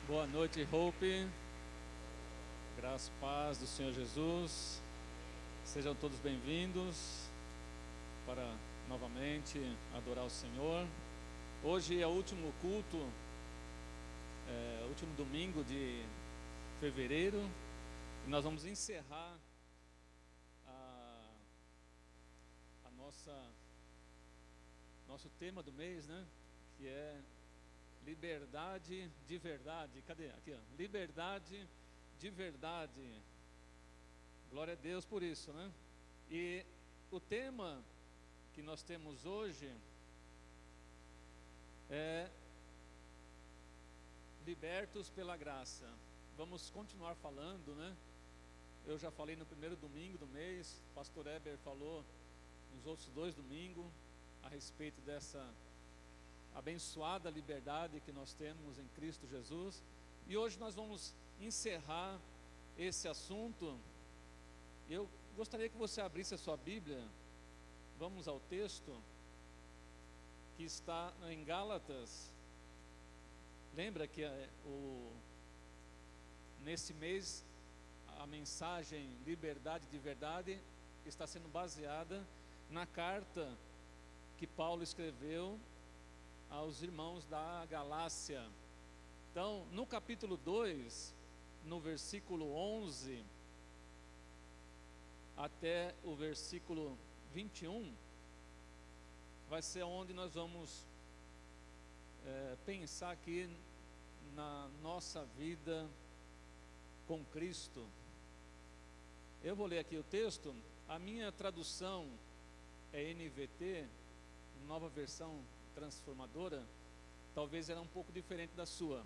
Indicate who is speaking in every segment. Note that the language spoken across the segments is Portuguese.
Speaker 1: Boa noite, Hope. Graça e paz do Senhor Jesus. Sejam todos bem-vindos para novamente adorar o Senhor. Hoje é o último culto, o último domingo de fevereiro. E nós vamos encerrar a nosso tema do mês, né? Que é liberdade de verdade. Cadê? Aqui, ó. Liberdade de verdade. Glória a Deus por isso, né? E o tema que nós temos hoje é libertos pela graça. Vamos continuar falando, né? Eu já falei no primeiro domingo do mês, o pastor Eber falou nos outros 2 domingos a respeito dessa abençoada liberdade que nós temos em Cristo Jesus. E hoje nós vamos encerrar esse assunto. Eu gostaria que você abrisse a sua Bíblia. Vamos ao texto que está em Gálatas. Lembra que nesse mês a mensagem liberdade de verdade está sendo baseada na carta que Paulo escreveu aos irmãos da Galácia. Então, no capítulo 2, no versículo 11 até o versículo 21, vai ser onde nós vamos pensar aqui na nossa vida com Cristo. Eu vou ler aqui o texto. A minha tradução é NVT, Nova Versão Transformadora. Talvez era um pouco diferente da sua,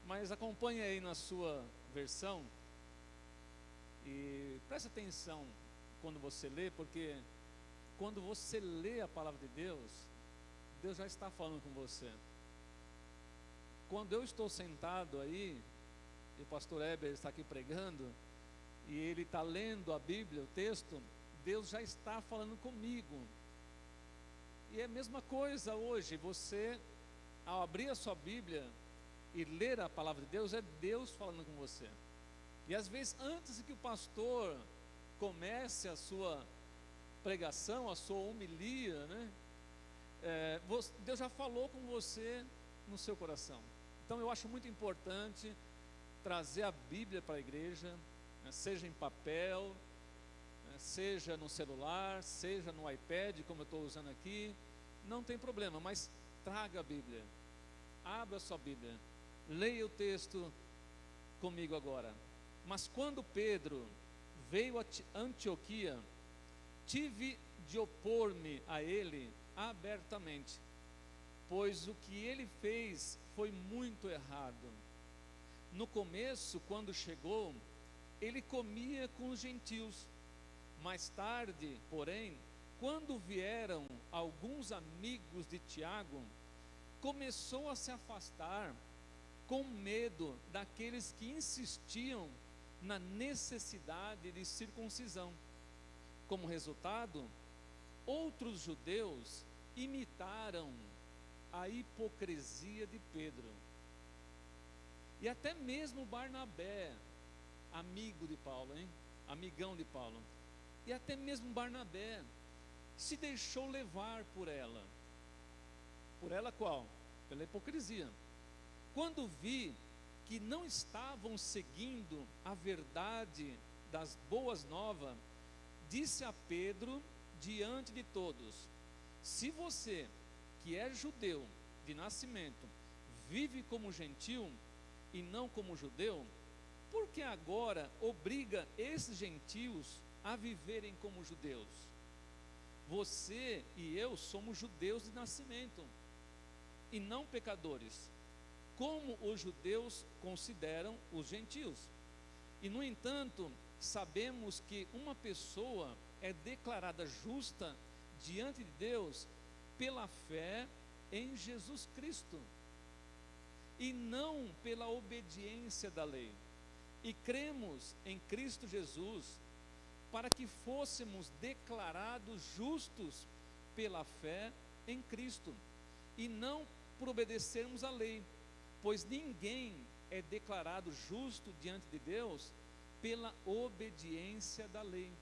Speaker 1: mas acompanhe aí na sua versão e preste atenção quando você lê, porque quando você lê a palavra de Deus, Deus já está falando com você. Quando eu estou sentado aí, e o pastor Eber está aqui pregando, e ele está lendo a Bíblia, o texto, Deus já está falando comigo. E é a mesma coisa hoje, você, ao abrir a sua Bíblia e ler a palavra de Deus, é Deus falando com você. E às vezes, antes que o pastor comece a sua pregação, a sua homilia, né? Deus já falou com você no seu coração. Então eu acho muito importante trazer a Bíblia para a igreja, né? Seja em papel, seja no celular, seja no iPad, como eu estou usando aqui, não tem problema, mas traga a Bíblia, abra a sua Bíblia, leia o texto comigo agora. Mas quando Pedro veio a Antioquia, tive de opor-me a ele abertamente, pois o que ele fez foi muito errado. No começo, quando chegou, ele comia com os gentios. Mais tarde, porém, quando vieram alguns amigos de Tiago, começou a se afastar com medo daqueles que insistiam na necessidade de circuncisão. Como resultado, outros judeus imitaram a hipocrisia de Pedro. E até mesmo Barnabé, amigo de Paulo, amigão de Paulo, e até mesmo Barnabé se deixou levar por ela. Por ela qual? Pela hipocrisia. Quando vi que não estavam seguindo a verdade das boas novas, disse a Pedro diante de todos: se você, que é judeu de nascimento, vive como gentil e não como judeu, por que agora obriga esses gentios a viverem como judeus? Você e eu somos judeus de nascimento e não pecadores, como os judeus consideram os gentios. E no entanto, sabemos que uma pessoa é declarada justa diante de Deus pela fé em Jesus Cristo, e não pela obediência da lei. E cremos em Cristo Jesus para que fôssemos declarados justos pela fé em Cristo, e não por obedecermos à lei, pois ninguém é declarado justo diante de Deus pela obediência da lei.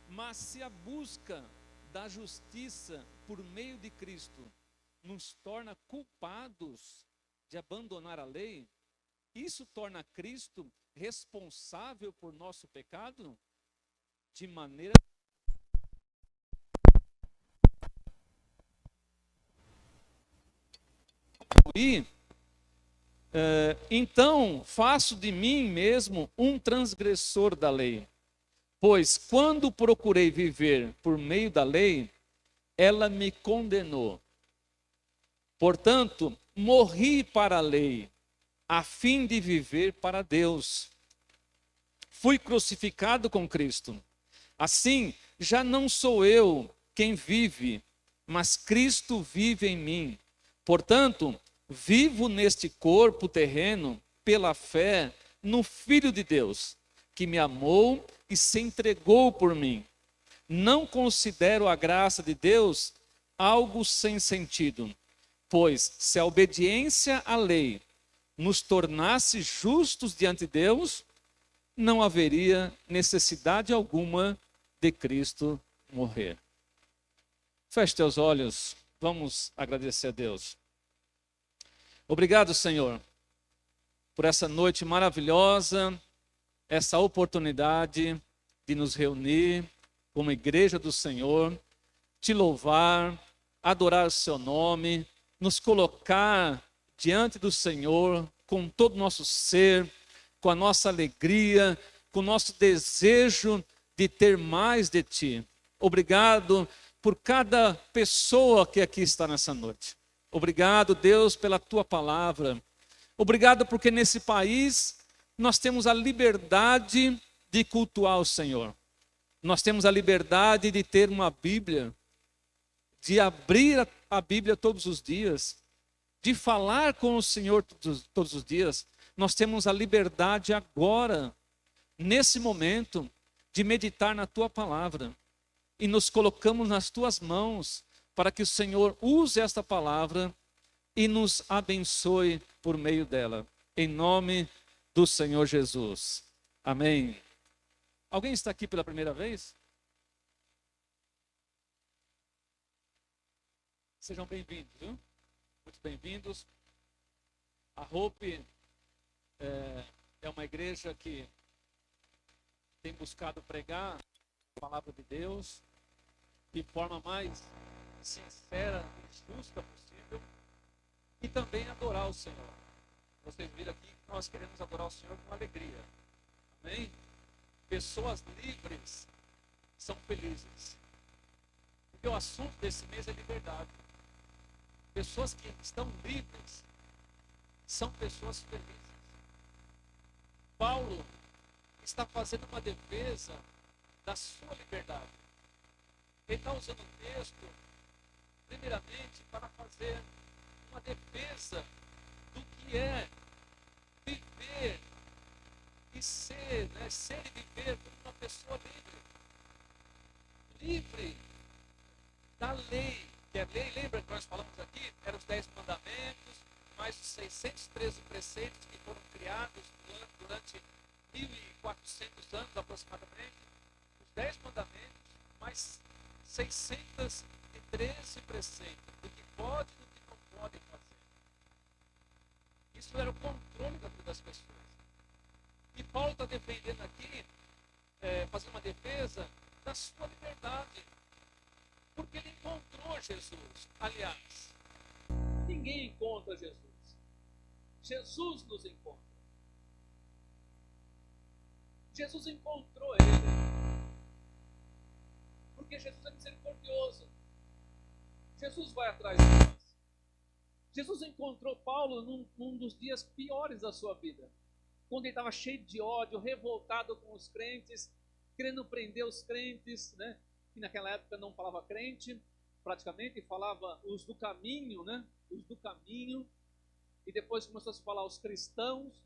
Speaker 1: Mas se a busca da justiça por meio de Cristo nos torna culpados de abandonar a lei, isso torna Cristo responsável por nosso pecado? De maneira então faço de mim mesmo um transgressor da lei. Pois quando procurei viver por meio da lei, ela me condenou. Portanto, morri para a lei, a fim de viver para Deus. Fui crucificado com Cristo. Assim, já não sou eu quem vive, mas Cristo vive em mim. Portanto, vivo neste corpo terreno pela fé no Filho de Deus, que me amou e se entregou por mim. Não considero a graça de Deus algo sem sentido, pois se a obediência à lei nos tornasse justos diante de Deus, não haveria necessidade alguma de Cristo morrer. Feche teus olhos, vamos agradecer a Deus. Obrigado, Senhor, por essa noite maravilhosa, essa oportunidade de nos reunir como igreja do Senhor, te louvar, adorar o seu nome, nos colocar diante do Senhor com todo o nosso ser, com a nossa alegria, com o nosso desejo de ter mais de ti. Obrigado por cada pessoa que aqui está nessa noite. Obrigado, Deus, pela tua palavra. Obrigado porque nesse país nós temos a liberdade de cultuar o Senhor. Nós temos a liberdade de ter uma Bíblia, de abrir a Bíblia todos os dias, de falar com o Senhor todos os dias. Nós temos a liberdade agora, nesse momento, de meditar na tua palavra. E nos colocamos nas tuas mãos para que o Senhor use esta palavra e nos abençoe por meio dela. Em nome do Senhor Jesus. Amém. Alguém está aqui pela primeira vez? Sejam bem-vindos, viu? Muito bem-vindos. A Hope é uma igreja que tem buscado pregar a palavra de Deus de forma mais sincera e justa possível e também adorar o Senhor. Vocês viram aqui que nós queremos adorar o Senhor com alegria. Amém? Pessoas livres são felizes. Porque o assunto desse mês é liberdade. Pessoas que estão livres são pessoas felizes. Paulo está fazendo uma defesa da sua liberdade. Ele está usando o texto, primeiramente, para fazer uma defesa do que é viver e ser, ser e viver como uma pessoa livre. Livre da lei. Que a lei, lembra que nós falamos aqui? Eram os 10 mandamentos, mais os 613 preceitos que foram criados durante 1.400 anos aproximadamente. Os 10 mandamentos, mais 613 preceitos do que pode e do que não podem fazer. Isso era o controle da vida das pessoas. E Paulo está defendendo aqui, fazendo uma defesa da sua liberdade. Porque ele encontrou Jesus. Aliás, ninguém encontra Jesus. Jesus nos encontra. Jesus encontrou ele. Porque Jesus é misericordioso. Jesus vai atrás de nós. Jesus encontrou Paulo num dos dias piores da sua vida. Quando ele estava cheio de ódio, revoltado com os crentes, querendo prender os crentes, que naquela época não falava crente, praticamente, falava os do caminho, os do caminho, e depois começou a se falar os cristãos.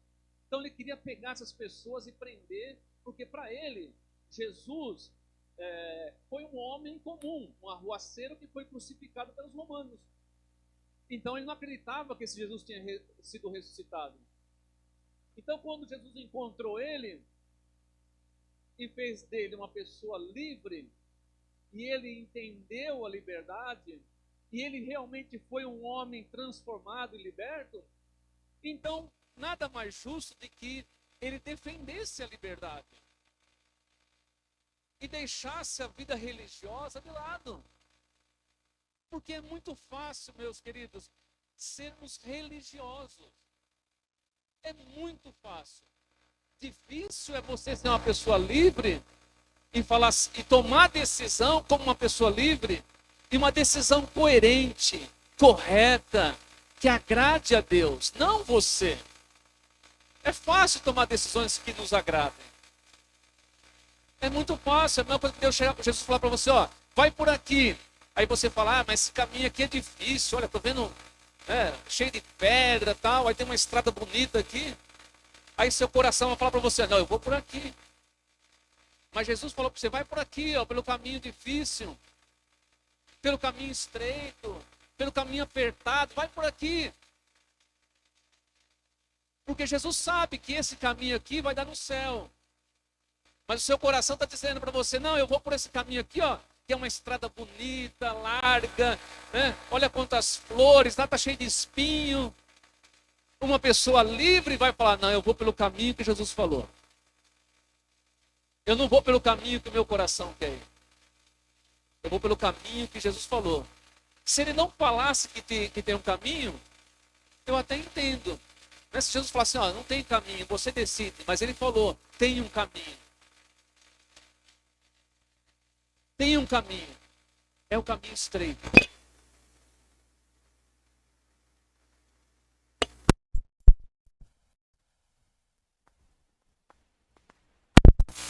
Speaker 1: Então ele queria pegar essas pessoas e prender, porque para ele, Jesus foi um homem comum, um arruaceiro que foi crucificado pelos romanos. Então ele não acreditava que esse Jesus tinha sido ressuscitado. Então, quando Jesus encontrou ele e fez dele uma pessoa livre, e ele entendeu a liberdade, e ele realmente foi um homem transformado e liberto, então nada mais justo de que ele defendesse a liberdade e deixasse a vida religiosa de lado. Porque é muito fácil, meus queridos, sermos religiosos. É muito fácil. Difícil é você ser uma pessoa livre e falar e tomar decisão como uma pessoa livre, e uma decisão coerente, correta, que agrade a Deus, não você. É fácil tomar decisões que nos agradem. É muito fácil. É a mesma coisa que Deus chegar, Jesus falar para você, ó, vai por aqui. Aí você fala, mas esse caminho aqui é difícil, olha, tô vendo cheio de pedra e tal, aí tem uma estrada bonita aqui. Aí seu coração vai falar para você, não, eu vou por aqui. Mas Jesus falou para você, vai por aqui, ó, pelo caminho difícil, pelo caminho estreito, pelo caminho apertado, vai por aqui. Porque Jesus sabe que esse caminho aqui vai dar no céu. Mas o seu coração está dizendo para você, não, eu vou por esse caminho aqui, ó, que é uma estrada bonita, larga, né? Olha quantas flores, lá está cheio de espinho. Uma pessoa livre vai falar, não, eu vou pelo caminho que Jesus falou. Eu não vou pelo caminho que o meu coração quer ir. Eu vou pelo caminho que Jesus falou. Se ele não falasse que tem um caminho, eu até entendo. Mas se Jesus falasse, ó, não tem caminho, você decide. Mas ele falou, tem um caminho. Tem um caminho. É o caminho estreito.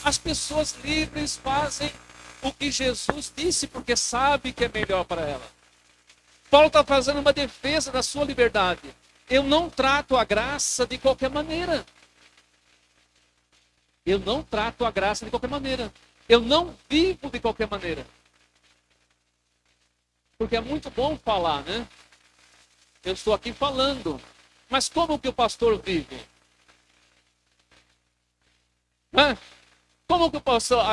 Speaker 1: As pessoas livres fazem o que Jesus disse, porque sabe que é melhor para ela. Paulo está fazendo uma defesa da sua liberdade. Eu não trato a graça de qualquer maneira. Eu não trato a graça de qualquer maneira. Eu não vivo de qualquer maneira. Porque é muito bom falar, né? Eu estou aqui falando. Mas como que o pastor vive? Como que o pastor...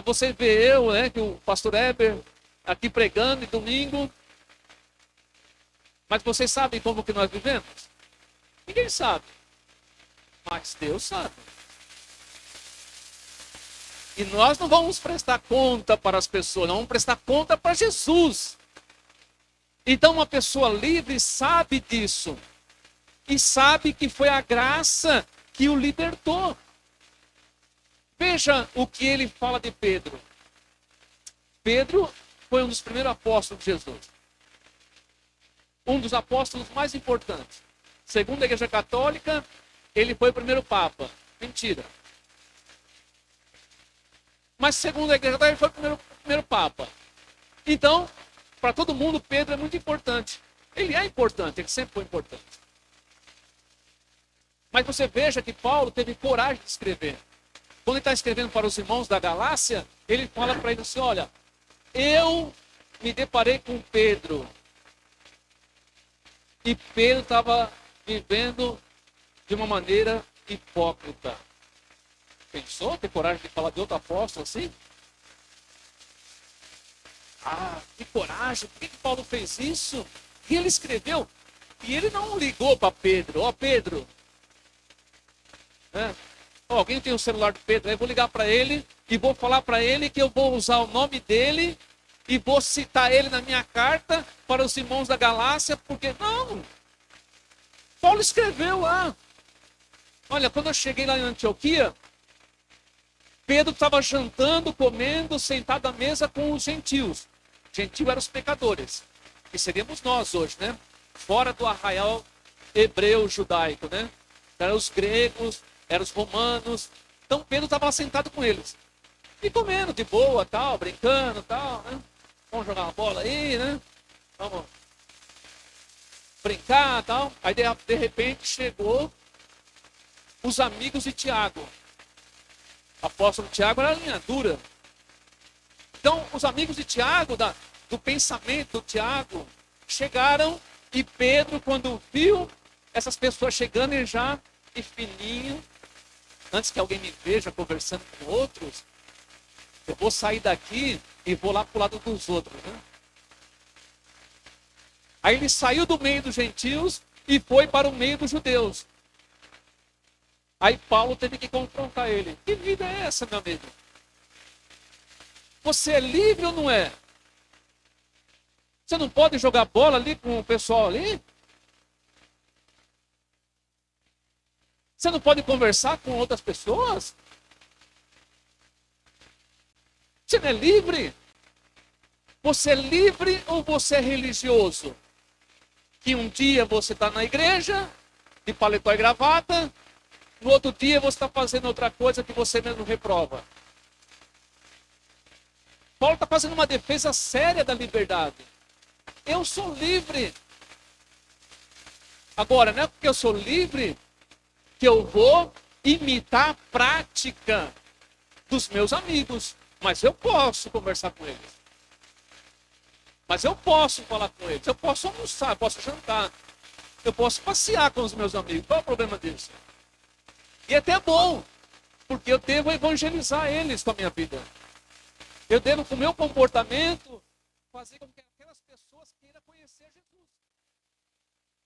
Speaker 1: você vê eu, né? Que o pastor Heber aqui pregando de domingo. Mas vocês sabem como que nós vivemos? Ninguém sabe. Mas Deus sabe. E nós não vamos prestar conta para as pessoas, não vamos prestar conta para Jesus. Então uma pessoa livre sabe disso. E sabe que foi a graça que o libertou. Veja o que ele fala de Pedro. Pedro foi um dos primeiros apóstolos de Jesus. Um dos apóstolos mais importantes. Segundo a Igreja Católica, ele foi o primeiro Papa. Mentira. Mas segundo a Igreja Católica, ele foi o primeiro Papa. Então, para todo mundo, Pedro é muito importante. Ele é importante, ele sempre foi importante. Mas você veja que Paulo teve coragem de escrever. Quando ele está escrevendo para os irmãos da Galácia, ele fala para eles assim, olha, eu me deparei com Pedro. E Pedro estava vivendo de uma maneira hipócrita. Pensou ter coragem de falar de outro apóstolo assim? Ah, que coragem, por que Paulo fez isso? E ele escreveu, e ele não ligou para Pedro, ó Pedro, alguém tem o celular do Pedro, aí eu vou ligar para ele e vou falar para ele que eu vou usar o nome dele e vou citar ele na minha carta para os irmãos da Galácia, porque não. Paulo escreveu lá. Olha, quando eu cheguei lá em Antioquia, Pedro estava jantando, comendo, sentado à mesa com os gentios. Gentio eram os pecadores, que seríamos nós hoje, né? Fora do arraial hebreu judaico, né? Eram os gregos, eram os romanos. Então Pedro estava lá sentado com eles. E comendo de boa, tal, brincando, tal, né? Vamos jogar uma bola aí, né? Vamos brincar, tal. Aí de repente chegou os amigos de Tiago. O apóstolo Tiago era linha dura. Então, os amigos de Tiago, do pensamento do Tiago, chegaram e Pedro, quando viu essas pessoas chegando, e fininho, antes que alguém me veja conversando com outros, eu vou sair daqui e vou lá para o lado dos outros, né? Aí ele saiu do meio dos gentios e foi para o meio dos judeus. Aí Paulo teve que confrontar ele. Que vida é essa, meu amigo? Você é livre ou não é? Você não pode jogar bola ali com o pessoal ali? Você não pode conversar com outras pessoas? Você não é livre? Você é livre ou você é religioso? Que um dia você está na igreja, de paletó e gravata, no outro dia você está fazendo outra coisa que você mesmo reprova. Paulo está fazendo uma defesa séria da liberdade. Eu sou livre. Agora, não é porque eu sou livre que eu vou imitar a prática dos meus amigos. Mas eu posso conversar com eles. Mas eu posso falar com eles. Eu posso almoçar, eu posso jantar. Eu posso passear com os meus amigos. Qual é o problema disso? E é até bom, porque eu devo evangelizar eles com a minha vida. Eu devo, com o meu comportamento, fazer com que aquelas pessoas queiram conhecer Jesus.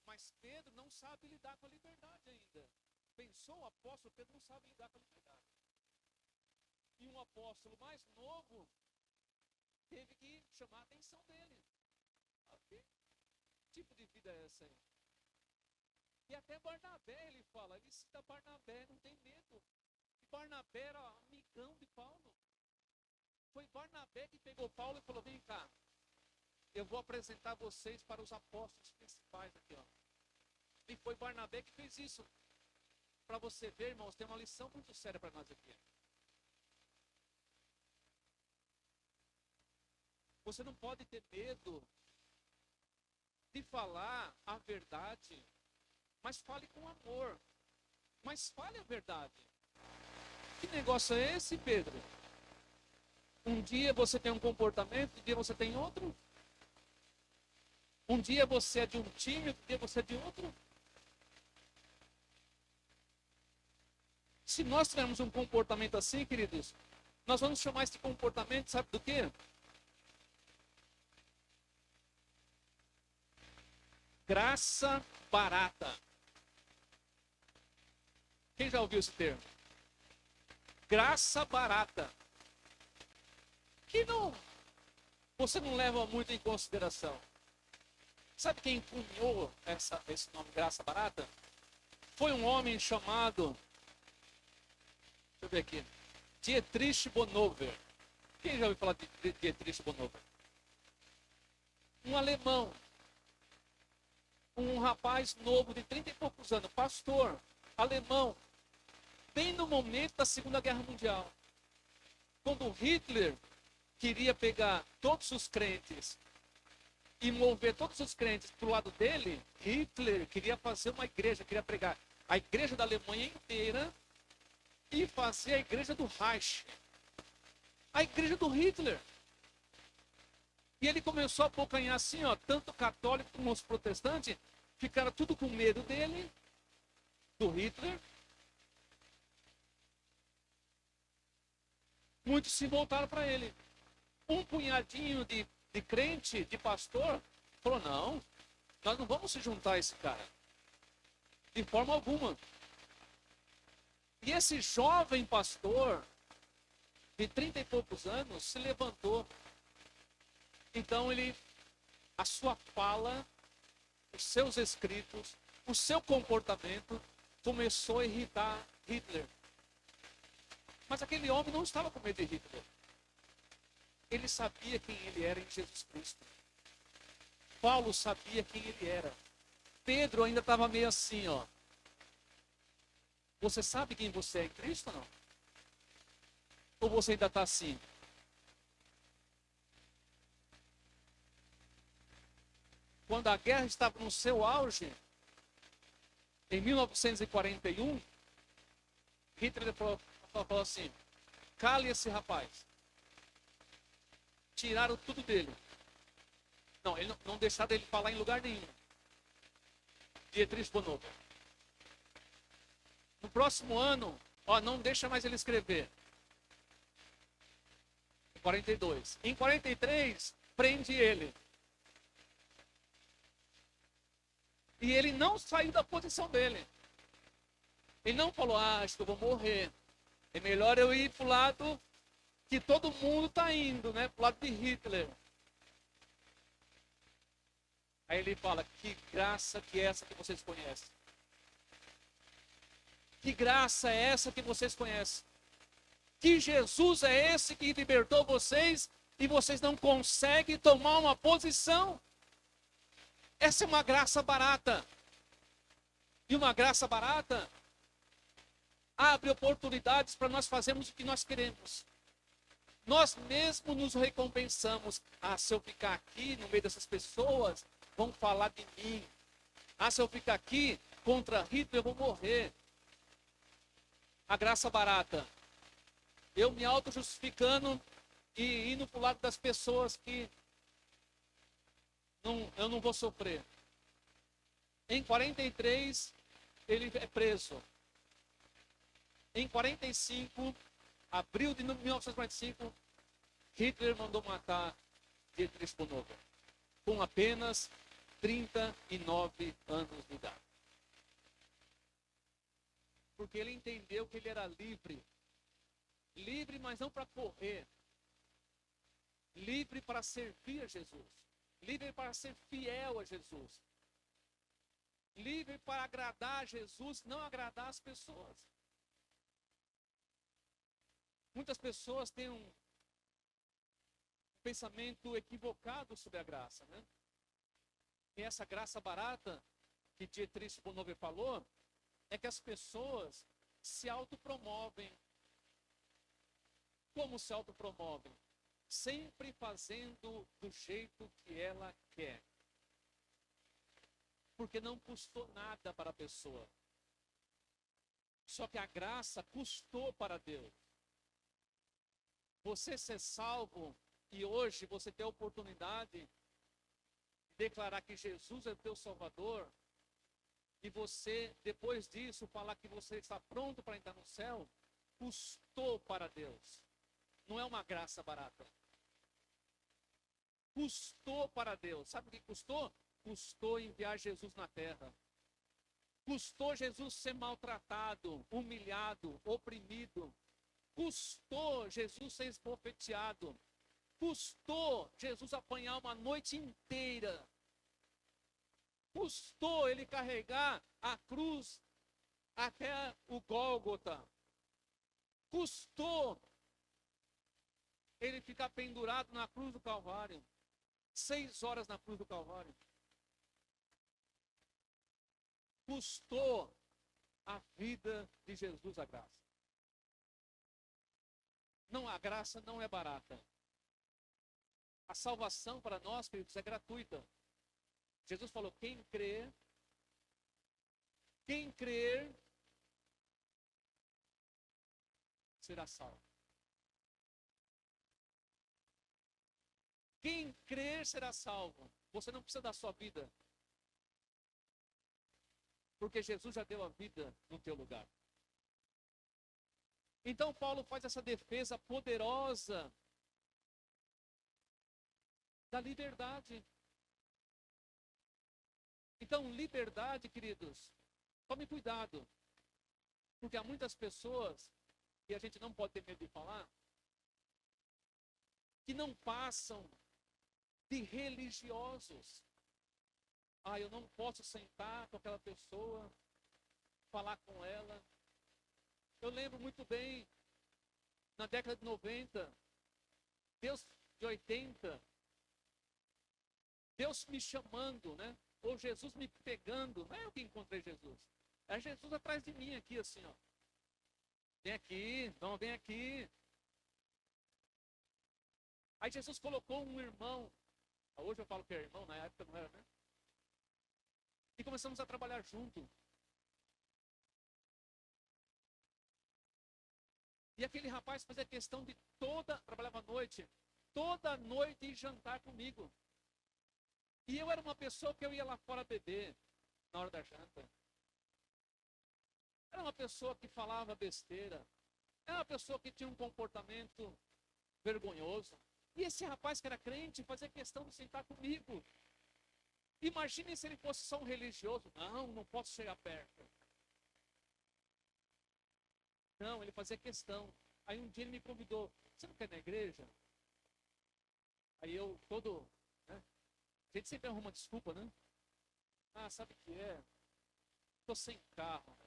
Speaker 1: Mas Pedro não sabe lidar com a liberdade ainda. Pensou, o apóstolo Pedro não sabe lidar com a liberdade. E um apóstolo mais novo teve que chamar a atenção dele. Que tipo de vida é essa aí? E até Barnabé, ele fala, ele cita Barnabé, não tem medo. E Barnabé era amigão de Paulo. Foi Barnabé que pegou Paulo e falou, vem cá, eu vou apresentar vocês para os apóstolos principais aqui, ó. E foi Barnabé que fez isso. Para você ver, irmãos, tem uma lição muito séria para nós aqui. Você não pode ter medo de falar a verdade, mas fale com amor. Mas fale a verdade. Que negócio é esse, Pedro? Um dia você tem um comportamento, um dia você tem outro. Um dia você é de um time, outro dia você é de outro. Se nós tivermos um comportamento assim, queridos, nós vamos chamar esse comportamento, sabe do quê? Graça barata. Quem já ouviu esse termo? Graça barata. Que não, você não leva muito em consideração. Sabe quem cunhou esse nome graça barata? Foi um homem chamado, deixa eu ver aqui, Dietrich Bonhoeffer. Quem já ouviu falar de Dietrich Bonhoeffer? Um alemão. Um rapaz novo de 30 e poucos anos, pastor, alemão, bem no momento da Segunda Guerra Mundial. Quando Hitler queria pegar todos os crentes e mover todos os crentes para o lado dele, Hitler queria fazer uma igreja, queria pregar a igreja da Alemanha inteira e fazer a igreja do Reich, a igreja do Hitler. E ele começou a abocanhar assim, ó, tanto católico como os protestantes, ficaram tudo com medo dele, do Hitler. Muitos se voltaram para ele. Um punhadinho de crente, de pastor, falou, não, nós não vamos se juntar a esse cara. De forma alguma. E esse jovem pastor, de 30 e poucos anos, se levantou. Então a sua fala, os seus escritos, o seu comportamento começou a irritar Hitler. Mas aquele homem não estava com medo de Hitler. Ele sabia quem ele era em Jesus Cristo. Paulo sabia quem ele era. Pedro ainda estava meio assim, ó. Você sabe quem você é em Cristo ou não? Ou você ainda está assim? Quando a guerra estava no seu auge, em 1941, Hitler falou assim, cale esse rapaz. Tiraram tudo dele. Não, ele não deixaram ele falar em lugar nenhum. Dietrich Bonhoeffer. No próximo ano, não deixa mais ele escrever. 42. Em 43, prende ele. E ele não saiu da posição dele. Ele não falou, acho que eu vou morrer. É melhor eu ir para o lado que todo mundo está indo, né? Para o lado de Hitler. Aí ele fala, que graça que é essa que vocês conhecem? Que graça é essa que vocês conhecem? Que Jesus é esse que libertou vocês e vocês não conseguem tomar uma posição? Essa é uma graça barata. E uma graça barata abre oportunidades para nós fazermos o que nós queremos. Nós mesmos nos recompensamos. Se eu ficar aqui no meio dessas pessoas, vão falar de mim. Se eu ficar aqui contra Hitler, eu vou morrer. A graça barata. Eu me auto-justificando e indo para o lado das pessoas que eu não vou sofrer. Em 43, ele é preso. Em 45, abril de 1945, Hitler mandou matar Dietrich Bonhoeffer, com apenas 39 anos de idade. Porque ele entendeu que ele era livre. Livre, mas não para correr. Livre para servir a Jesus. Livre para ser fiel a Jesus. Livre para agradar a Jesus, não agradar as pessoas. Muitas pessoas têm um pensamento equivocado sobre a graça, né? E essa graça barata que Dietrich Bonhoeffer falou é que as pessoas se autopromovem. Como se autopromovem? Sempre fazendo do jeito que ela quer. Porque não custou nada para a pessoa. Só que a graça custou para Deus. Você ser salvo e hoje você ter a oportunidade de declarar que Jesus é o teu Salvador e você, depois disso, falar que você está pronto para entrar no céu, custou para Deus. Não é uma graça barata. Custou para Deus. Sabe o que custou? Custou enviar Jesus na terra. Custou Jesus ser maltratado, humilhado, oprimido. Custou Jesus ser esbofeteado. Custou Jesus apanhar uma noite inteira. Custou ele carregar a cruz até o Gólgota. Custou ele ficar pendurado na cruz do Calvário. 6 horas na cruz do Calvário. Custou a vida de Jesus a graça. Não, a graça não é barata. A salvação para nós, queridos, é gratuita. Jesus falou, quem crer, será salvo. Quem crer será salvo. Você não precisa dar sua vida. Porque Jesus já deu a vida no teu lugar. Então Paulo faz essa defesa poderosa da liberdade. Então, liberdade, queridos, tome cuidado. Porque há muitas pessoas, e a gente não pode ter medo de falar, que não passam de religiosos. Eu não posso sentar com aquela pessoa, falar com ela. Eu lembro muito bem, na década de 90, Deus de 80, Deus me chamando, né? Ou Jesus me pegando. Não é eu que encontrei Jesus. É Jesus atrás de mim aqui, assim, ó. Vem aqui, não, vem aqui. Aí Jesus colocou um irmão. Hoje eu falo que é irmão, na época não era, né? E começamos a trabalhar junto. E aquele rapaz fazia questão de trabalhava à noite, toda noite ir jantar comigo. E eu era uma pessoa que eu ia lá fora beber, na hora da janta. Era uma pessoa que falava besteira. Era uma pessoa que tinha um comportamento vergonhoso. E esse rapaz que era crente fazia questão de sentar comigo. Imagine se ele fosse só um religioso. Não, não posso chegar perto. Não, ele fazia questão. Aí um dia ele me convidou. Você não quer ir na igreja? Aí eu, todo... Né? A gente sempre arruma desculpa, né? Ah, sabe o que é? Estou sem carro.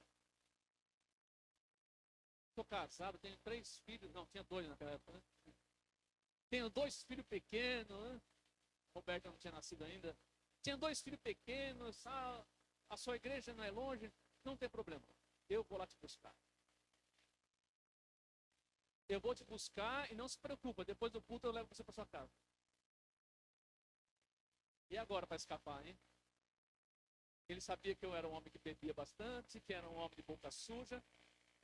Speaker 1: Estou casado, tenho 3 filhos. Não, tinha 2 naquela época, né? Tenho 2 filhos pequenos, né? Roberto não tinha nascido ainda. Tinha 2 filhos pequenos. A sua igreja não é longe. Não tem problema. Eu vou lá te buscar. Eu vou te buscar e não se preocupa. Depois do culto eu levo você para sua casa. E agora para escapar, hein? Ele sabia que eu era um homem que bebia bastante, que era um homem de boca suja.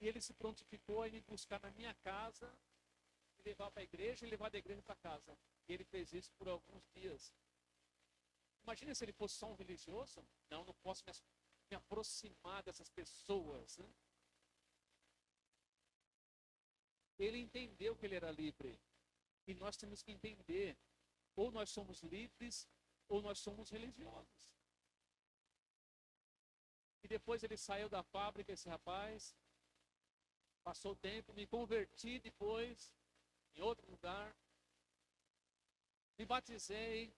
Speaker 1: E ele se prontificou a me buscar na minha casa, e levar para a igreja e levar da igreja para casa. E ele fez isso por alguns dias. Imagina se ele fosse só um religioso. Não, não posso me aproximar dessas pessoas. Né? Ele entendeu que ele era livre. E nós temos que entender. Ou nós somos livres, ou nós somos religiosos. E depois ele saiu da fábrica, esse rapaz. Passou o tempo, me converti depois, em outro lugar. Me batizei.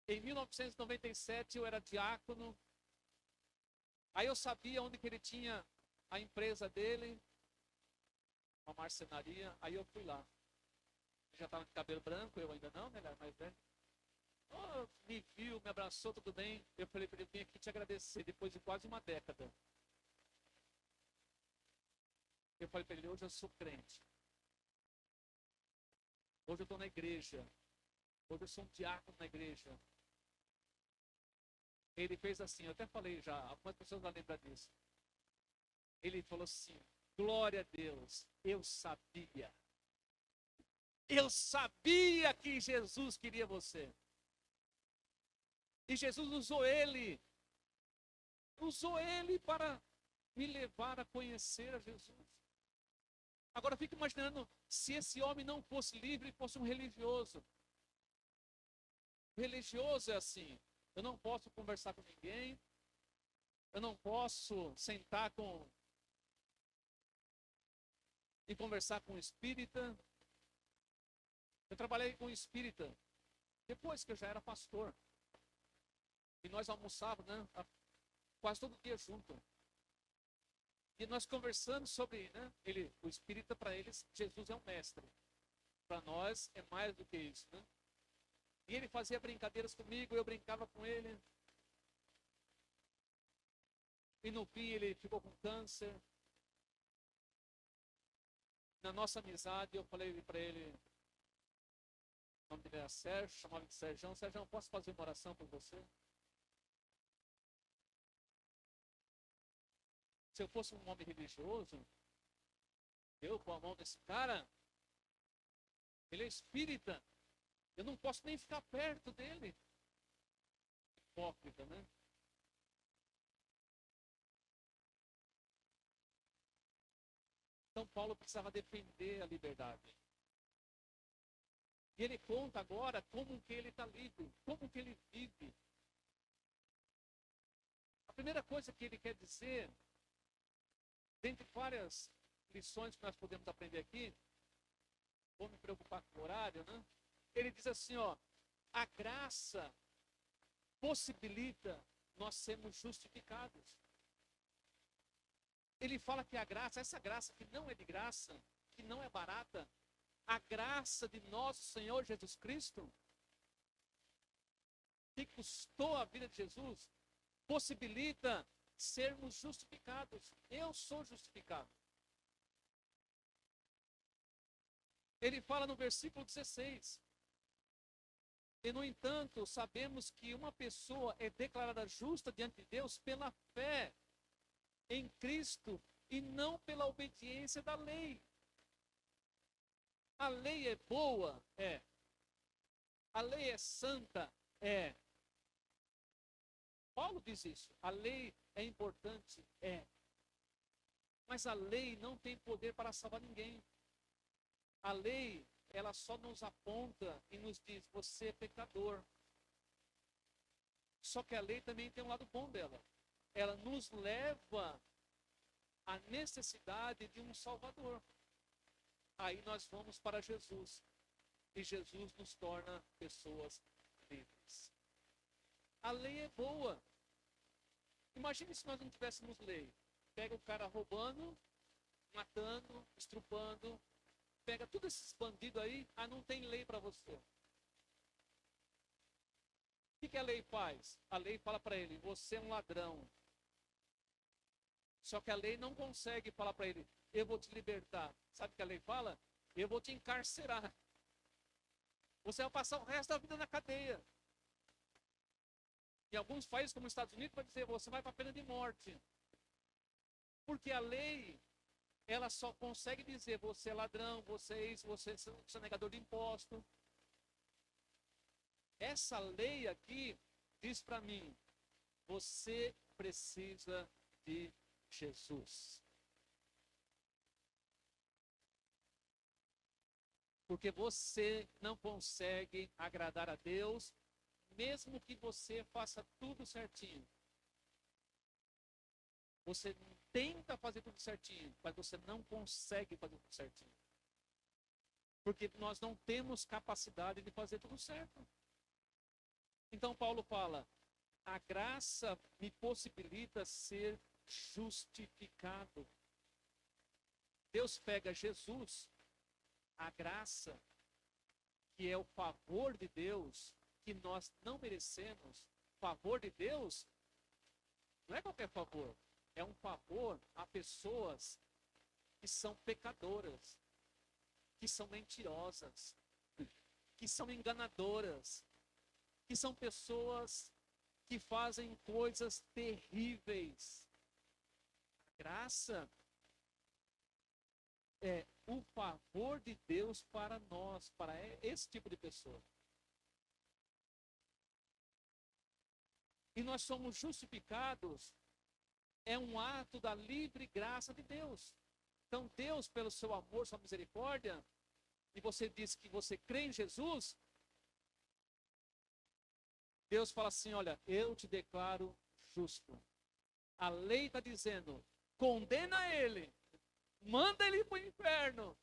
Speaker 1: Em 1997 eu era diácono. Aí eu sabia onde que ele tinha a empresa dele, uma marcenaria. Aí eu fui lá. Ele já estava com cabelo branco, eu ainda não, né? Ele era mais velho. Oh, me viu, me abraçou, tudo bem. Eu falei para ele, eu vim aqui te agradecer depois de quase uma década. Eu falei para ele, hoje eu sou crente. Hoje eu estou na igreja. Hoje eu sou um diácono na igreja. Ele fez assim, eu até falei já, algumas pessoas vão lembrar disso. Ele falou assim, glória a Deus, eu sabia. Eu sabia que Jesus queria você. E Jesus usou ele para me levar a conhecer a Jesus. Agora fica imaginando se esse homem não fosse livre, fosse um religioso. O religioso é assim, eu não posso conversar com ninguém, eu não posso sentar e conversar com um espírita. Eu trabalhei com um espírita depois que eu já era pastor. E nós almoçávamos, né, quase todo dia junto. E nós conversando sobre, né, o espírita, para eles, Jesus é um mestre. Para nós é mais do que isso, né? E ele fazia brincadeiras comigo, eu brincava com ele. E no fim ele ficou com câncer. Na nossa amizade eu falei para ele, o nome dele era Sérgio, chamava de Sérgio. Sérgio, posso fazer uma oração por você? Se eu fosse um homem religioso, eu com a mão desse cara, ele é espírita, eu não posso nem ficar perto dele. Hipócrita, né? Então Paulo precisava defender a liberdade. E ele conta agora como que ele está livre, como que ele vive. A primeira coisa que ele quer dizer, dentre várias lições que nós podemos aprender aqui, vou me preocupar com o horário, né? Ele diz assim, ó, a graça possibilita nós sermos justificados. Ele fala que a graça, essa graça que não é de graça, que não é barata, a graça de nosso Senhor Jesus Cristo, que custou a vida de Jesus, possibilita sermos justificados. Eu sou justificado. Ele fala no versículo 16. E, no entanto, sabemos que uma pessoa é declarada justa diante de Deus pela fé em Cristo e não pela obediência da lei. A lei é boa? É. A lei é santa? É. Paulo diz isso. A lei é importante? É. Mas a lei não tem poder para salvar ninguém. A lei, ela só nos aponta e nos diz, você é pecador. Só que a lei também tem um lado bom dela. Ela nos leva à necessidade de um Salvador. Aí nós vamos para Jesus. E Jesus nos torna pessoas livres. A lei é boa. Imagine se nós não tivéssemos lei. Pega o cara roubando, matando, estrupando, pega todos esses bandidos aí, não tem lei para você. O que a lei faz? A lei fala para ele, você é um ladrão. Só que a lei não consegue falar para ele, eu vou te libertar. Sabe o que a lei fala? Eu vou te encarcerar. Você vai passar o resto da vida na cadeia. Em alguns países, como os Estados Unidos, vai dizer, você vai para a pena de morte. Porque a lei, ela só consegue dizer, você é ladrão, você é isso, você é negador de imposto. Essa lei aqui diz para mim, você precisa de Jesus. Porque você não consegue agradar a Deus, mesmo que você faça tudo certinho. Você tenta fazer tudo certinho, mas você não consegue fazer tudo certinho. Porque nós não temos capacidade de fazer tudo certo. Então Paulo fala, a graça me possibilita ser justificado. Deus pega Jesus, a graça, que é o favor de Deus, que nós não merecemos. Favor de Deus não é qualquer favor, é um favor a pessoas que são pecadoras, que são mentirosas, que são enganadoras, que são pessoas que fazem coisas terríveis. A graça é o favor de Deus para nós, para esse tipo de pessoa. E nós somos justificados, é um ato da livre graça de Deus. Então Deus, pelo seu amor, sua misericórdia, e você diz que você crê em Jesus, Deus fala assim, olha, eu te declaro justo. A lei está dizendo, condena ele, manda ele para o inferno.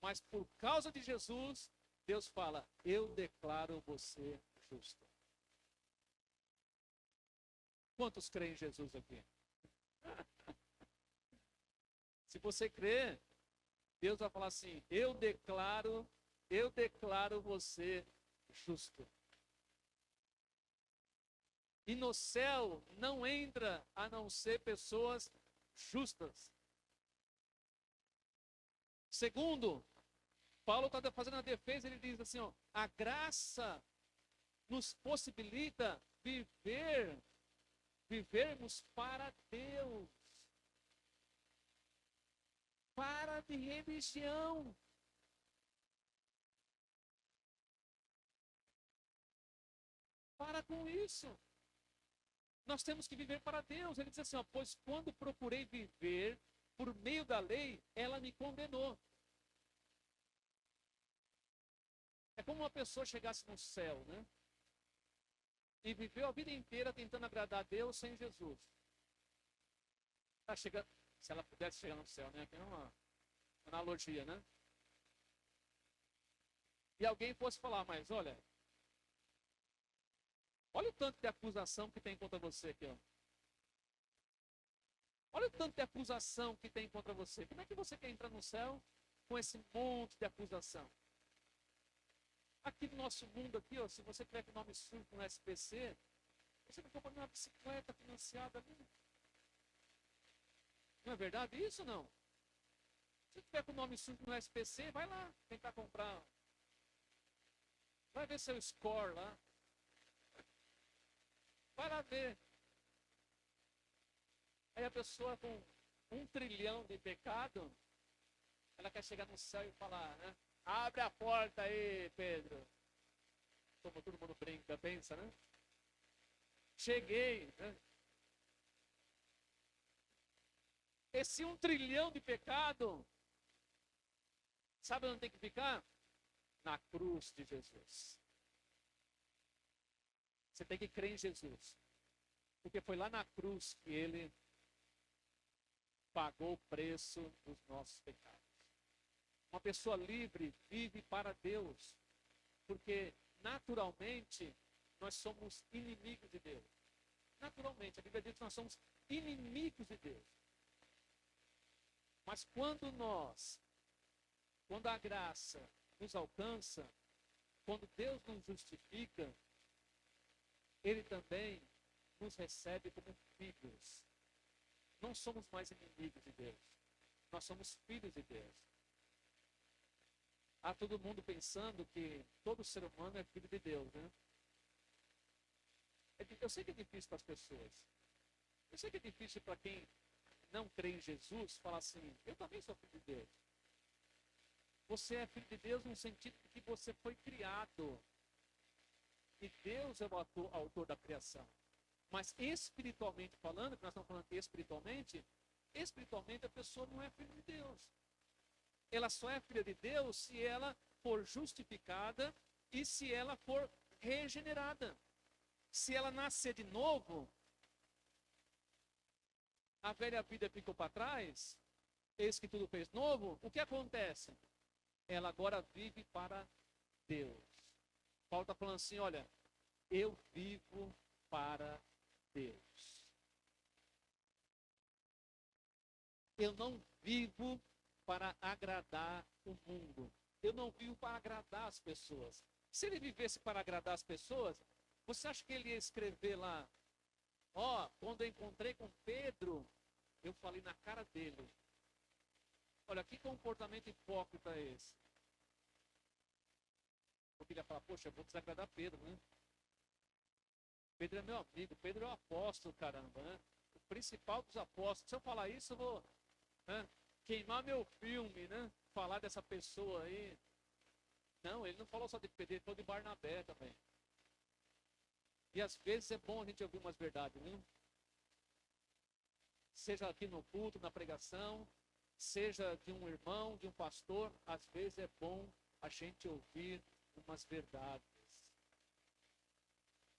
Speaker 1: Mas por causa de Jesus, Deus fala, eu declaro você justo. Quantos creem em Jesus aqui? Se você crê, Deus vai falar assim, eu declaro você justo. E no céu não entra a não ser pessoas justas. Segundo, Paulo está fazendo a defesa, ele diz assim, ó, a graça nos possibilita vivermos para Deus. Para de religião. Para com isso. Nós temos que viver para Deus. Ele diz assim, ó, pois quando procurei viver por meio da lei, ela me condenou. É como uma pessoa chegasse no céu, né? E viveu a vida inteira tentando agradar a Deus sem Jesus. Tá chegando, se ela pudesse chegar no céu, né? Aqui é uma analogia, né? E alguém fosse falar, mas olha o tanto de acusação que tem contra você aqui, ó. Olha o tanto de acusação que tem contra você. Como é que você quer entrar no céu com esse monte de acusação? Aqui no nosso mundo aqui, ó, se você tiver com o nome sujo no SPC, você não compra uma bicicleta financiada ali. Não é verdade isso, não? Se tiver com o nome sujo no SPC, vai lá tentar comprar. Vai ver seu score lá. Vai lá ver. Aí a pessoa com 1 trilhão de pecado, ela quer chegar no céu e falar, né? Abre a porta aí, Pedro. Como todo mundo brinca, pensa, né? Cheguei, né? esse 1 trilhão de pecado, sabe onde tem que ficar? Na cruz de Jesus. Você tem que crer em Jesus. Porque foi lá na cruz que ele pagou o preço dos nossos pecados. Uma pessoa livre vive para Deus. Porque naturalmente nós somos inimigos de Deus. Naturalmente, a Bíblia diz que nós somos inimigos de Deus. Mas quando a graça nos alcança, quando Deus nos justifica, Ele também nos recebe como filhos. Não somos mais inimigos de Deus. Nós somos filhos de Deus. Há todo mundo pensando que todo ser humano é filho de Deus, né? Eu sei que é difícil para as pessoas. Eu sei que é difícil para quem não crê em Jesus falar assim, eu também sou filho de Deus. Você é filho de Deus no sentido de que você foi criado. E Deus é o autor da criação. Mas espiritualmente falando, que nós estamos falando espiritualmente a pessoa não é filha de Deus. Ela só é filha de Deus se ela for justificada e se ela for regenerada. Se ela nascer de novo, a velha vida ficou para trás, eis que tudo fez novo, o que acontece? Ela agora vive para Deus. Paulo está falando assim, olha, eu vivo para Deus. Eu não vivo para agradar o mundo. Eu não vivo para agradar as pessoas. Se ele vivesse para agradar as pessoas, você acha que ele ia escrever lá, quando eu encontrei com Pedro, eu falei na cara dele, olha, que comportamento hipócrita é esse? Porque ele ia falar, poxa, eu vou desagradar Pedro, né? Pedro é meu amigo, Pedro é o apóstolo, caramba, né? O principal dos apóstolos. Se eu falar isso, eu vou queimar meu filme, né? Falar dessa pessoa aí. Não, ele não falou só de Pedro, ele falou de Barnabé também. E às vezes é bom a gente ouvir umas verdades, né? Seja aqui no culto, na pregação, seja de um irmão, de um pastor, às vezes é bom a gente ouvir umas verdades.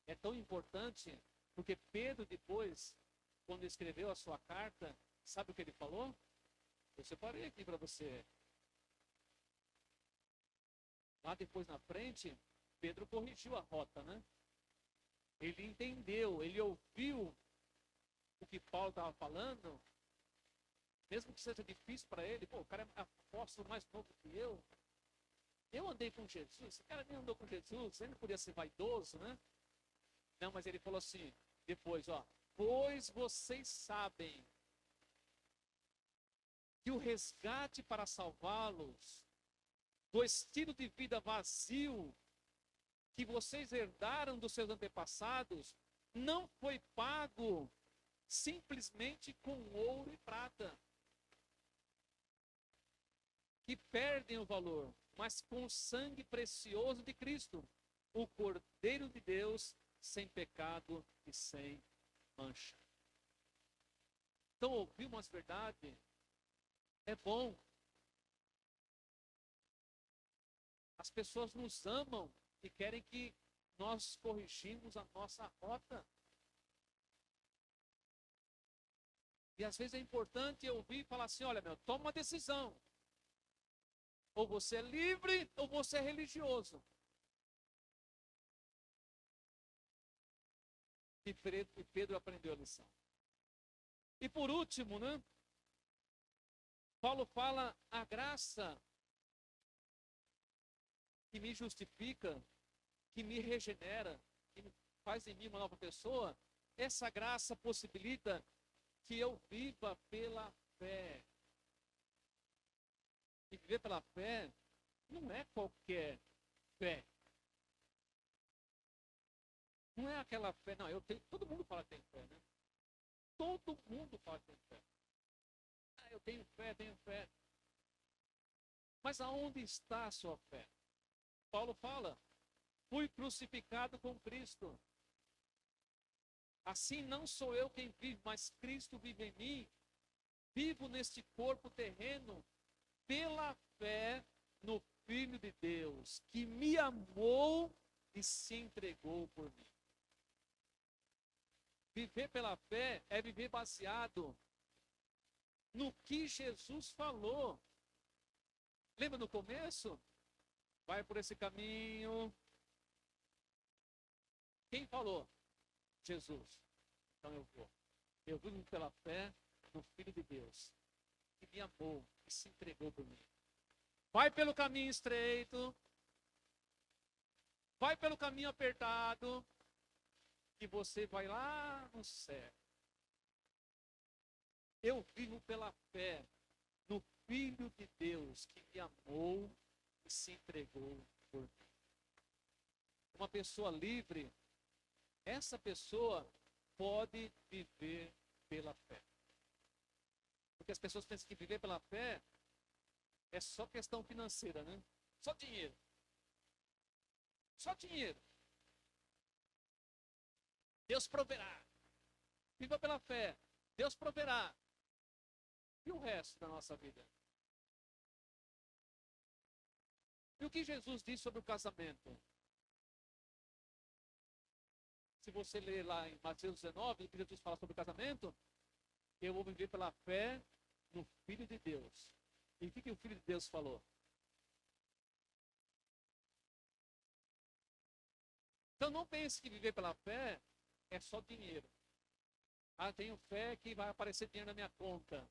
Speaker 1: É tão importante, porque Pedro depois, quando escreveu a sua carta, sabe o que ele falou? Eu separei aqui para você. Lá depois na frente, Pedro corrigiu a rota, né? Ele entendeu, ele ouviu o que Paulo estava falando, mesmo que seja difícil para ele. Pô, o cara é apóstolo mais novo que eu. Eu andei com Jesus, esse cara nem andou com Jesus, ele não podia ser vaidoso, né? Não, mas ele falou assim, depois, pois vocês sabem que o resgate para salvá-los do estilo de vida vazio que vocês herdaram dos seus antepassados não foi pago simplesmente com ouro e prata, que perdem o valor, mas com o sangue precioso de Cristo, o Cordeiro de Deus, sem pecado e sem mancha. Então, ouvir umas verdades é bom. As pessoas nos amam e querem que nós corrigimos a nossa rota. E às vezes é importante eu ouvir e falar assim, olha, toma uma decisão. Ou você é livre, ou você é religioso. E Pedro aprendeu a lição. E por último, né? Paulo fala a graça que me justifica, que me regenera, que faz em mim uma nova pessoa. Essa graça possibilita que eu viva pela fé. E viver pela fé não é qualquer fé. Não é aquela fé, não, todo mundo fala que tem fé, né? Todo mundo fala que tem fé. Eu tenho fé, tenho fé. Mas aonde está a sua fé? Paulo fala, fui crucificado com Cristo. Assim não sou eu quem vive, mas Cristo vive em mim. Vivo neste corpo terreno pela fé no Filho de Deus, que me amou e se entregou por mim. Viver pela fé é viver baseado no que Jesus falou. Lembra no começo? Vai por esse caminho. Quem falou? Jesus. Então eu vou. Eu vivo pela fé no Filho de Deus, que me amou e se entregou por mim. Vai pelo caminho estreito. Vai pelo caminho apertado. Que você vai lá no céu. Eu vivo pela fé no Filho de Deus, que me amou e se entregou por mim. Uma pessoa livre, essa pessoa pode viver pela fé. Porque as pessoas pensam que viver pela fé é só questão financeira, né? Só dinheiro. Só dinheiro. Deus proverá. Viva pela fé. Deus proverá. E o resto da nossa vida? E o que Jesus diz sobre o casamento? Se você ler lá em Mateus 19, o que Jesus fala sobre o casamento, eu vou viver pela fé no Filho de Deus. E o que o Filho de Deus falou? Então não pense que viver pela fé é só dinheiro. Ah, tenho fé que vai aparecer dinheiro na minha conta.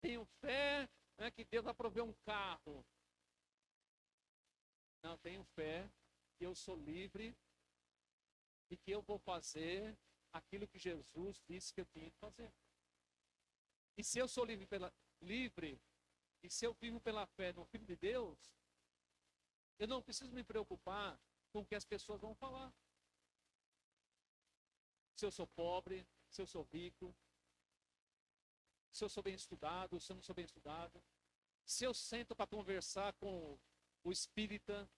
Speaker 1: Tenho fé, né, que Deus vai prover um carro. Não, tenho fé que eu sou livre e que eu vou fazer aquilo que Jesus disse que eu tinha que fazer. E se eu sou livre e se eu vivo pela fé no Filho de Deus, eu não preciso me preocupar com o que as pessoas vão falar. Se eu sou pobre, se eu sou rico, se eu sou bem estudado, se eu não sou bem estudado, se eu sento para conversar com o espírita,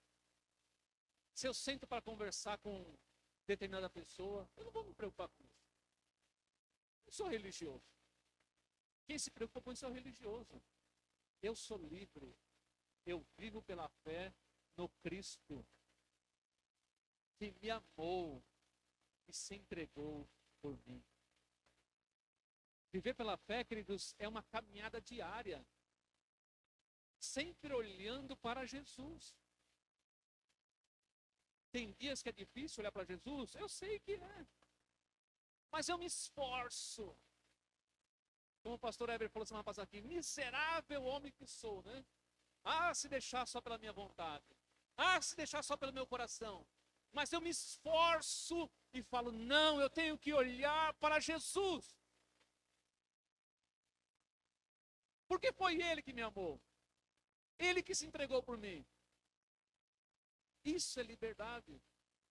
Speaker 1: se eu sento para conversar com determinada pessoa, eu não vou me preocupar com isso. Eu sou religioso. Quem se preocupa com isso é o religioso. Eu sou livre. Eu vivo pela fé no Cristo, que me amou e se entregou por mim. Viver pela fé, queridos, é uma caminhada diária, sempre olhando para Jesus. Tem dias que é difícil olhar para Jesus? Eu sei que é. Mas eu me esforço. Como o pastor Heber falou semana passada aqui, miserável homem que sou, né? Ah, se deixar só pela minha vontade. Ah, se deixar só pelo meu coração. Mas eu me esforço e falo, não, eu tenho que olhar para Jesus. Porque foi Ele que me amou. Ele que se entregou por mim. Isso é liberdade.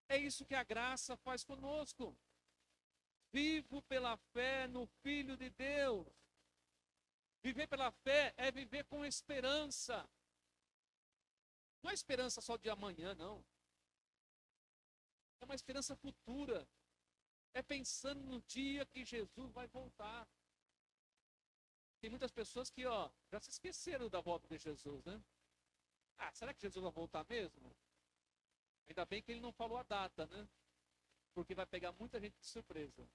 Speaker 1: É isso que a graça faz conosco. Vivo pela fé no Filho de Deus. Viver pela fé é viver com esperança. Não é esperança só de amanhã, não. É uma esperança futura. É pensando no dia que Jesus vai voltar. Tem muitas pessoas que, já se esqueceram da volta de Jesus, né? Ah, será que Jesus vai voltar mesmo? Ainda bem que ele não falou a data, né? Porque vai pegar muita gente de surpresa.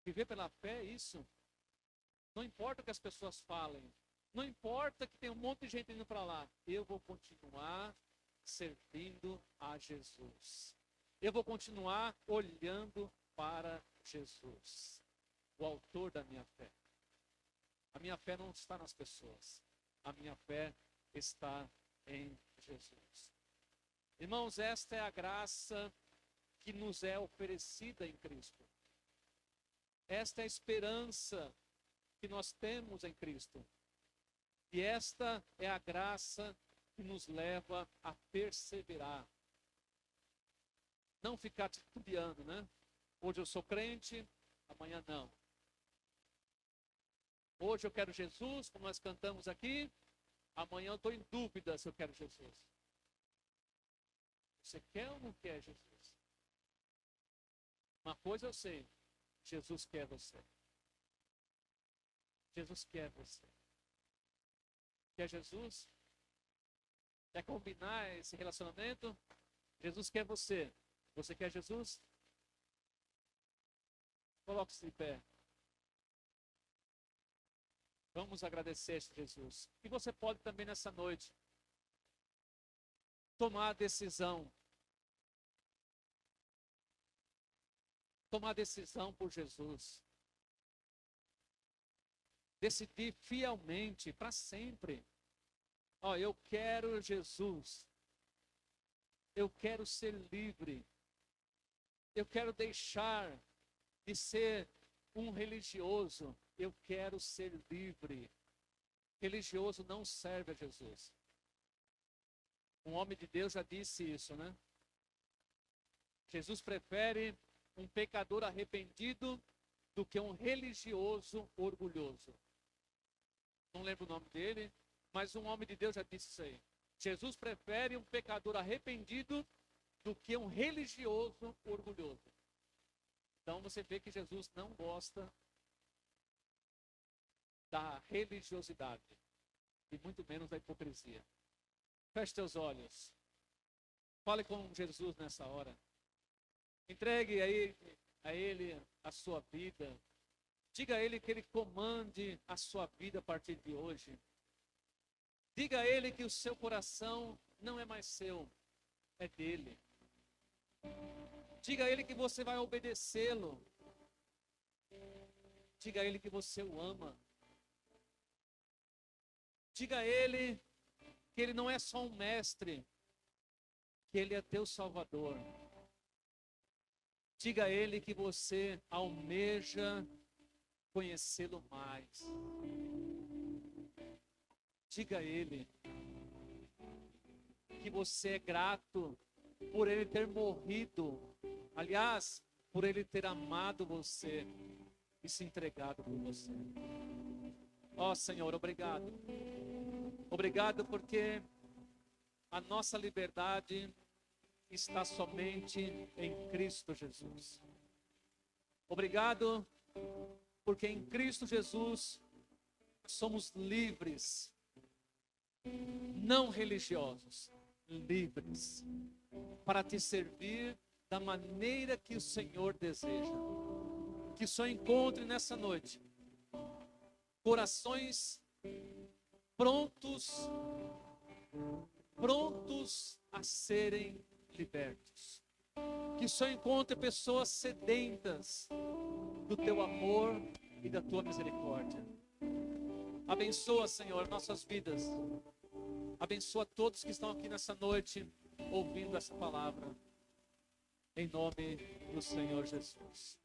Speaker 1: Viver pela fé é isso. Não importa o que as pessoas falem. Não importa que tem um monte de gente indo para lá. Eu vou continuar servindo a Jesus. Eu vou continuar olhando para Jesus, o autor da minha fé. A minha fé não está nas pessoas. A minha fé está em Jesus. Irmãos, esta é a graça que nos é oferecida em Cristo. Esta é a esperança que nós temos em Cristo. E esta é a graça que nos leva a perseverar. Não ficar titubeando, né? Hoje eu sou crente, amanhã não. Hoje eu quero Jesus, como nós cantamos aqui, amanhã eu estou em dúvida se eu quero Jesus. Você quer ou não quer Jesus? Uma coisa eu sei, Jesus quer você. Jesus quer você. Quer Jesus? Quer combinar esse relacionamento? Jesus quer você. Você quer Jesus? Coloque-se de pé. Vamos agradecer a Jesus. E você pode também nessa noite tomar a decisão. Tomar decisão por Jesus. Decidir fielmente, para sempre. Ó, eu quero Jesus. Eu quero ser livre. Eu quero deixar de ser um religioso. Eu quero ser livre. Religioso não serve a Jesus. Um homem de Deus já disse isso, né? Jesus prefere um pecador arrependido do que um religioso orgulhoso. Não lembro o nome dele, mas um homem de Deus já disse isso aí. Jesus prefere um pecador arrependido do que um religioso orgulhoso. Então você vê que Jesus não gosta da religiosidade e muito menos da hipocrisia. Feche teus olhos. Fale com Jesus nessa hora. Entregue a Ele a sua vida. Diga a Ele que Ele comande a sua vida a partir de hoje. Diga a Ele que o seu coração não é mais seu, é dele. Diga a Ele que você vai obedecê-lo. Diga a Ele que você o ama. Diga a Ele que Ele não é só um mestre, que Ele é teu Salvador. Diga a Ele que você almeja conhecê-lo mais. Diga a Ele que você é grato por Ele ter morrido. Aliás, por Ele ter amado você e se entregado por você. Ó Senhor, obrigado. Obrigado porque a nossa liberdade está somente em Cristo Jesus. Obrigado porque em Cristo Jesus somos livres, não religiosos, livres, para te servir da maneira que o Senhor deseja. Que só encontre nessa noite corações prontos a serem libertos. Que só encontre pessoas sedentas do teu amor e da tua misericórdia. Abençoa, Senhor, nossas vidas. Abençoa todos que estão aqui nessa noite ouvindo essa palavra. Em nome do Senhor Jesus.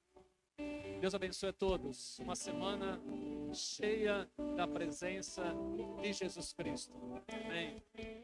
Speaker 1: Deus abençoe a todos. Uma semana cheia da presença de Jesus Cristo. Amém.